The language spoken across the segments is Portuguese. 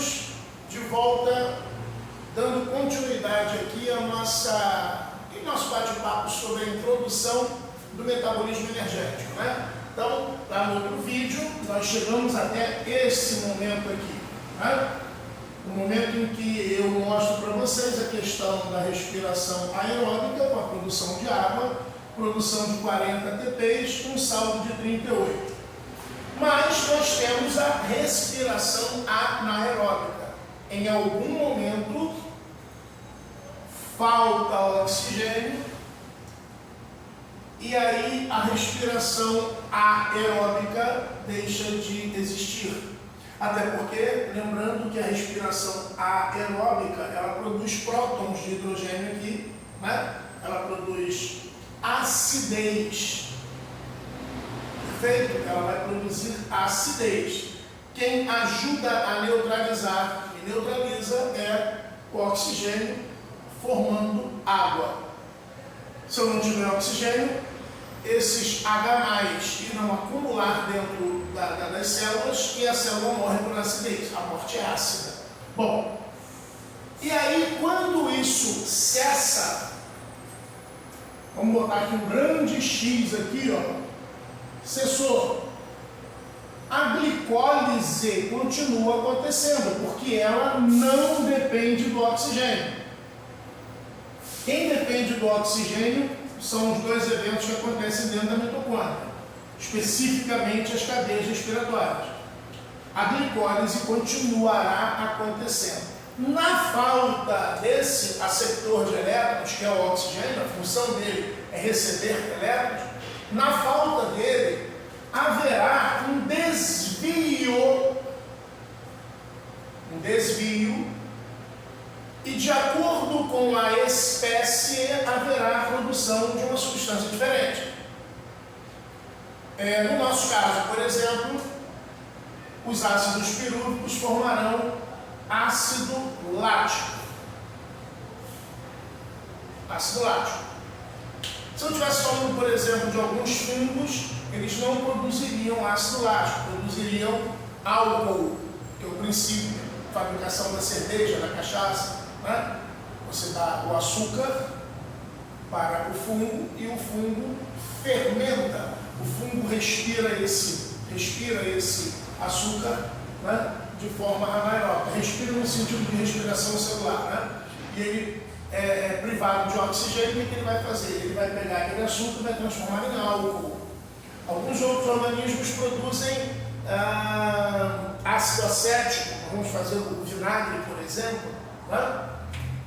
Estamos de volta, dando continuidade aqui ao nosso bate-papo sobre a introdução do metabolismo energético, né? Então, lá no outro vídeo, nós chegamos até esse momento aqui, né? O momento em que eu mostro para vocês a questão da respiração aeróbica com a produção de água, produção de 40 ATPs, um saldo de 38. Mas nós temos a respiração anaeróbica. Em algum momento, falta oxigênio e aí a respiração aeróbica deixa de existir. Até porque, lembrando que a respiração aeróbica, ela produz prótons de hidrogênio aqui, né? Ela produz acidez. Perfeito? Ela vai produzir acidez. Quem ajuda a neutralizar e neutraliza é o oxigênio, formando água. Se eu não tiver oxigênio, esses H+ irão acumular dentro das células e a célula morre por acidez. A morte é ácida. Bom, e aí quando isso cessa, vamos botar aqui um grande X aqui, ó, cessou. A glicólise continua acontecendo, porque ela não depende do oxigênio. Quem depende do oxigênio são os dois eventos que acontecem dentro da mitocôndria, especificamente as cadeias respiratórias. A glicólise continuará acontecendo. Na falta desse aceptor de elétrons, que é o oxigênio, a função dele é receber elétrons, na falta dele haverá um desvio, e de acordo com a espécie haverá a produção de uma substância diferente. No nosso caso, por exemplo, os ácidos pirúvicos formarão ácido lático. Ácido lático. Se eu estivesse falando, por exemplo, de alguns fungos, eles não produziriam ácido lático, produziriam álcool, que é o princípio de fabricação da cerveja, da cachaça, né? Você dá o açúcar para o fungo e o fungo fermenta. O fungo respira esse açúcar, né? De forma anaeróbica. Respira no sentido de respiração celular, né? E ele é privado de oxigênio, o que ele vai fazer? Ele vai pegar aquele açúcar e vai transformar em álcool. Alguns outros organismos produzem ácido acético, vamos fazer o vinagre, por exemplo, né?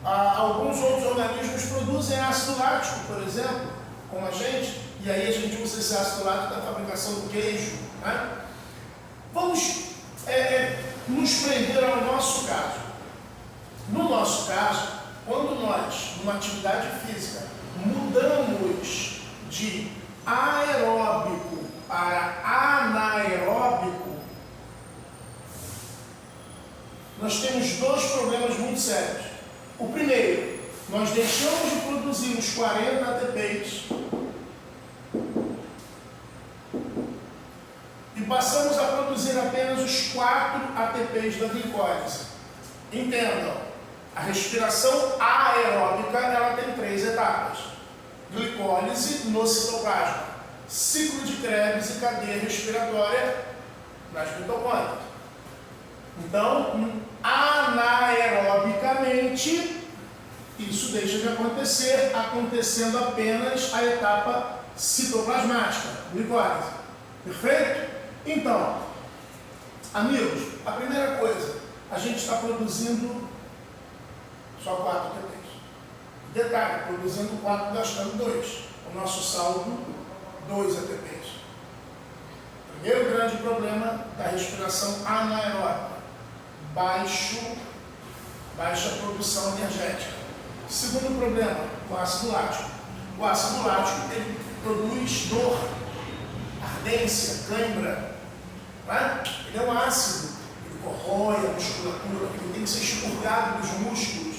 Alguns outros organismos produzem ácido lático, por exemplo, como a gente, e aí a gente usa esse ácido lático na fabricação do queijo, né? Vamos nos prender ao nosso caso. No nosso caso, quando nós, numa atividade física, mudamos de aeróbico para anaeróbico, nós temos dois problemas muito sérios. O primeiro, nós deixamos de produzir os 40 ATPs e passamos a produzir apenas os 4 ATPs da glicólise. Entendam, a respiração aeróbica ela tem 3 etapas. Glicólise no citoplasma, ciclo de Krebs e cadeia respiratória nas mitocôndrias. Então, anaerobicamente, isso deixa de acontecer, acontecendo apenas a etapa citoplasmática, glicólise. Perfeito? Então, amigos, a primeira coisa, a gente está produzindo só 4 ATPs. Detalhe, produzindo 4, gastando 2. O nosso saldo, 2 ATPs. Primeiro grande problema da respiração anaeróbica. Baixa produção energética. Segundo problema, o ácido lático. O ácido lático ele produz dor, ardência, cãibra. Né? Ele é um ácido, ele corrói a musculatura, ele tem que ser expurgado dos músculos.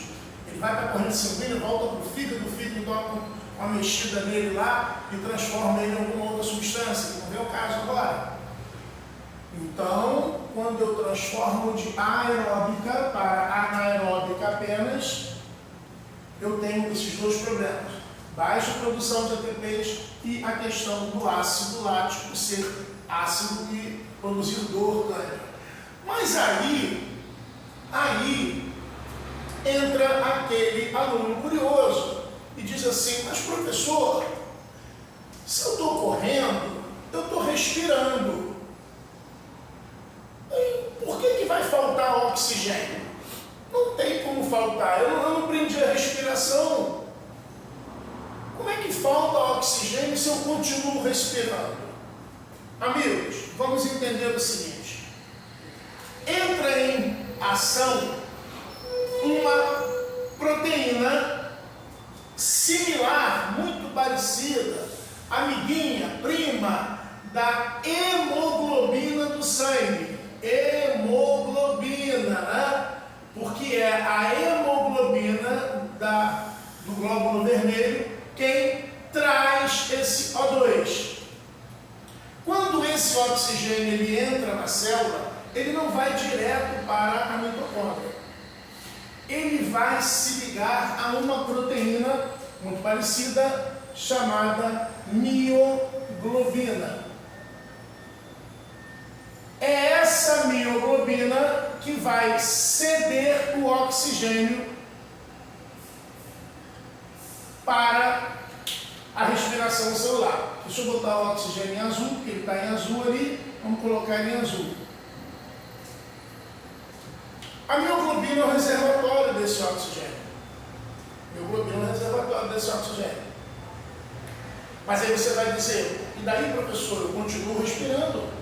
Ele vai para a corrente sanguínea, volta para o fígado dá uma mexida nele lá e transforma ele em alguma outra substância, que não é o caso agora. Então, quando eu transformo de aeróbica para anaeróbica apenas, eu tenho esses dois problemas. Baixa produção de ATPs e a questão do ácido lático ser ácido e produzir dor orgânica. Mas aí entra aquele aluno curioso e diz assim: mas professor, se eu estou correndo, eu estou respirando, por que vai faltar oxigênio? Não tem como faltar, eu não prendi a respiração. Como é que falta oxigênio se eu continuo respirando? Amigos, vamos entender o seguinte: entra em ação uma proteína similar, muito parecida, amiguinha, prima da hemoglobina do sangue. Hemoglobina, né? Porque é a hemoglobina do glóbulo vermelho quem traz esse O2. Quando esse oxigênio ele entra na célula, ele não vai direto para a mitocôndria. Ele vai se ligar a uma proteína muito parecida, chamada mioglobina. É essa mioglobina que vai ceder o oxigênio para a respiração celular. Deixa eu botar o oxigênio em azul, porque ele está em azul ali, vamos colocar ele em azul. A mioglobina é o reservatório desse oxigênio. Mioglobina é o reservatório desse oxigênio. Mas aí você vai dizer: e daí, professor, eu continuo respirando?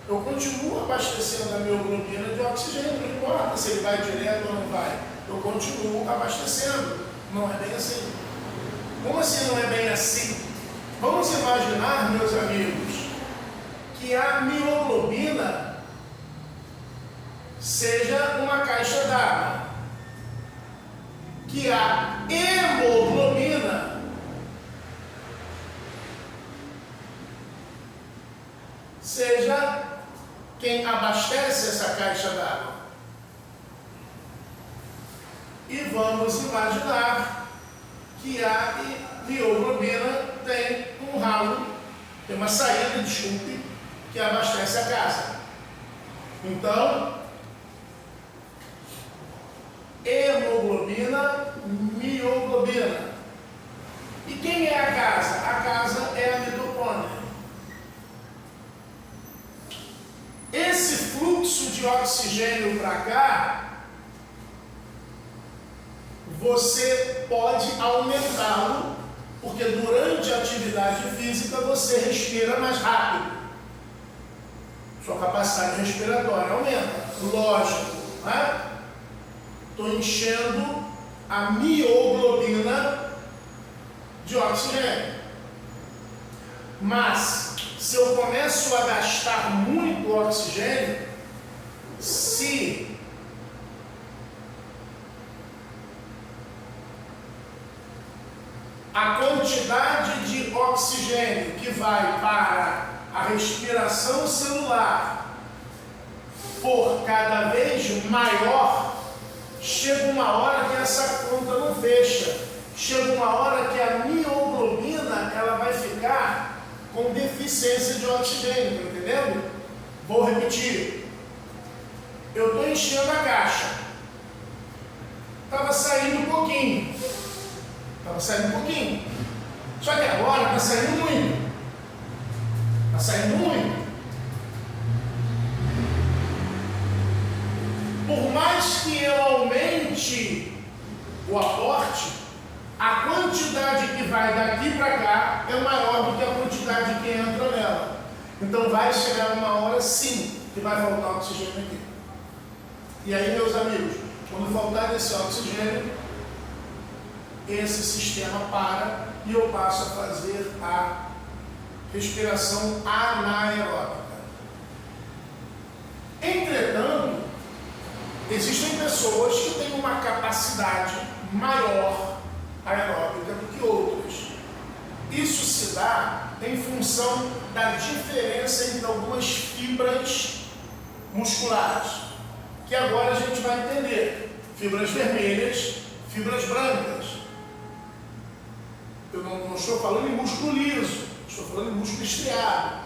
Eu continuo abastecendo a mioglobina de oxigênio, não importa se ele vai direto ou não vai. Eu continuo abastecendo. Não é bem assim. Como assim não é bem assim? Vamos imaginar, meus amigos, que a mioglobina seja uma caixa d'água, que a hemoglobina seja quem abastece essa caixa d'água. E vamos imaginar que a mioglobina tem um ralo, tem uma saída, desculpe, que abastece a casa. Então, hemoglobina, mioglobina. E quem é a casa? A casa é a mitocôndria. Esse fluxo de oxigênio para cá, você pode aumentá-lo, porque durante a atividade física você respira mais rápido. Sua capacidade respiratória aumenta. Lógico, né? Estou enchendo a mioglobina de oxigênio. Mas, se eu começo a gastar muito oxigênio, se a quantidade de oxigênio que vai para a respiração celular for cada vez maior, chega uma hora que essa conta não fecha. Chega uma hora que a mioglobina ela vai ficar com deficiência de oxigênio, tá entendendo? Vou repetir. Eu estou enchendo a caixa. Estava saindo um pouquinho. Só que agora está saindo muito. Está saindo muito. Por mais que eu aumente o aporte, a quantidade que vai daqui para cá é maior do que a quantidade que entra nela. Então vai chegar uma hora sim que vai faltar oxigênio aqui. E aí, meus amigos, quando faltar esse oxigênio, esse sistema para e eu passo a fazer a respiração anaeróbica. Entretanto, existem pessoas que têm uma capacidade maior aeróbica do que outras. Isso se dá em função da diferença entre algumas fibras musculares, que agora a gente vai entender. Fibras vermelhas, fibras brancas. Eu não estou falando em músculo liso, estou falando em músculo estriado.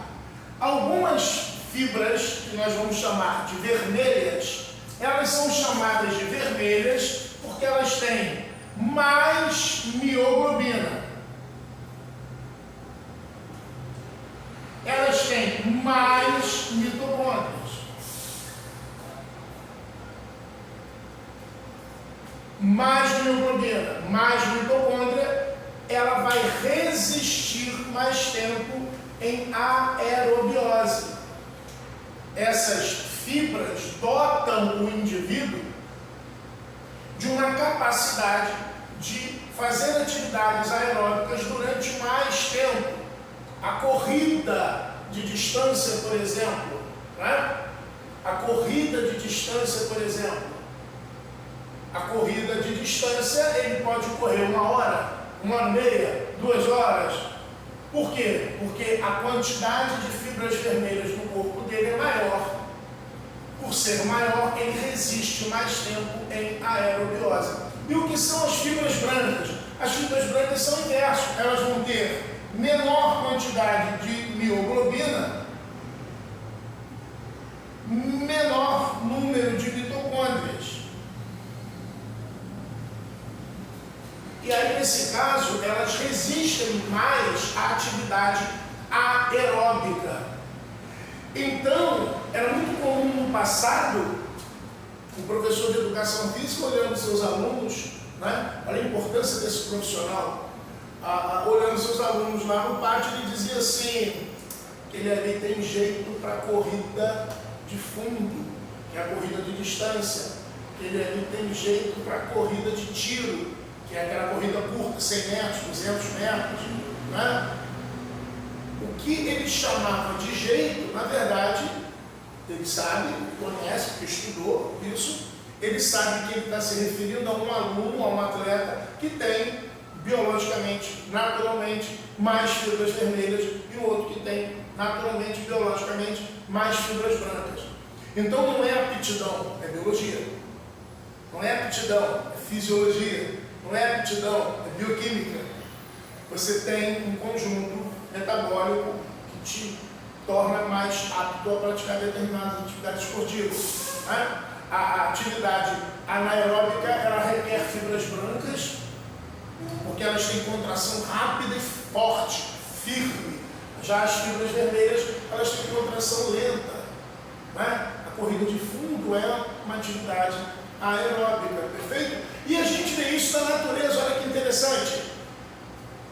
Algumas fibras, que nós vamos chamar de vermelhas, elas são chamadas de vermelhas porque elas têm mais mioglobina. Elas têm mais mitocôndrias. Mais mioglobina, mais mitocôndria, ela vai resistir mais tempo em aerobiose. Essas fibras dotam o indivíduo de uma capacidade de fazer atividades aeróbicas durante mais tempo. A corrida de distância, por exemplo, né? A corrida de distância, por exemplo, a corrida de distância, ele pode correr 1 hora, 1h30, 2 horas. Por quê? Porque a quantidade de fibras vermelhas no corpo dele é maior. Por ser maior, ele resiste mais tempo em aerobiose. E o que são as fibras brancas? As fibras brancas são o inverso. Elas vão ter menor quantidade de mioglobina, menor número de mitocôndrias. E aí, nesse caso, elas resistem mais à atividade aeróbica. Então, era muito comum no passado, o professor de educação física olhando seus alunos, né? Olha a importância desse profissional, olhando seus alunos lá no pátio, ele dizia assim, que ele ali tem jeito para corrida de fundo, que é a corrida de distância, que ele ali tem jeito para corrida de tiro, que é aquela corrida curta, 100 metros, 200 metros, né? O que ele chamava de jeito, na verdade, ele sabe, conhece, porque estudou isso, ele sabe que ele está se referindo a um aluno, a um atleta que tem, biologicamente, naturalmente, mais fibras vermelhas e o outro que tem, naturalmente, biologicamente, mais fibras brancas. Então não é aptidão, é biologia. Não é aptidão, é fisiologia. Não é aptidão, é bioquímica. Você tem um conjunto metabólico que te torna mais apto a praticar determinadas atividades esportivas. Né? A atividade anaeróbica, ela requer fibras brancas, porque elas têm contração rápida e forte, firme. Já as fibras vermelhas, elas têm contração lenta. Né? A corrida de fundo é uma atividade aeróbica, perfeito? E a gente vê isso na natureza, olha que interessante.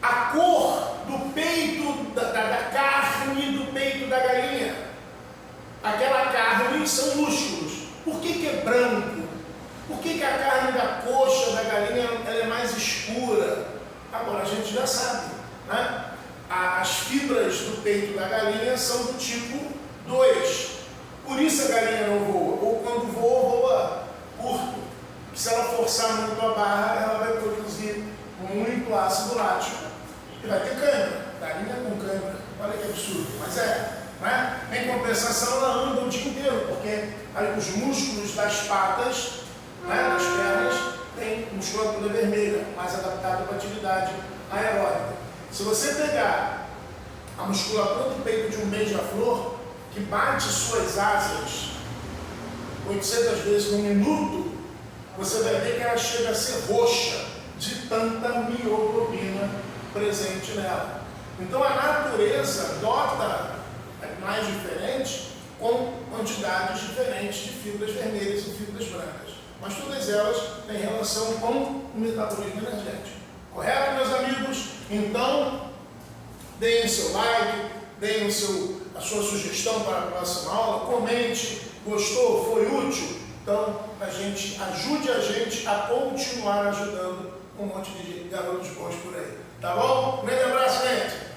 A cor do peito, da carne do peito da galinha. Aquela carne são músculos. Por que é branco? Por que a carne da coxa da galinha ela é mais escura? Agora a gente já sabe, né? As fibras do peito da galinha são do tipo 2. Por isso a galinha não voa. Ou quando voa, voa curto. Se ela forçar muito a barra, ela vai produzir muito ácido lático e vai ter cãibra. Galinha com cãibra. Olha que absurdo. Mas né? Em compensação, ela anda o dia inteiro, porque aí, os músculos das patas, né, das pernas, têm musculatura vermelha, mais adaptada para a atividade aeróbica. Se você pegar a musculatura do peito de um beija-flor, que bate suas asas 800 vezes no minuto, você vai ver que ela chega a ser roxa de tanta mioglobina presente nela. Então a natureza dota mais diferente com quantidades diferentes de fibras vermelhas e fibras brancas. Mas todas elas têm relação com o metabolismo energético. Correto, meus amigos? Então, deem o seu like, deem a sua sugestão para a próxima aula, comente, gostou, foi útil? Então, ajude a gente a continuar ajudando um monte de garotos bons por aí. Tá bom? Um grande abraço, gente!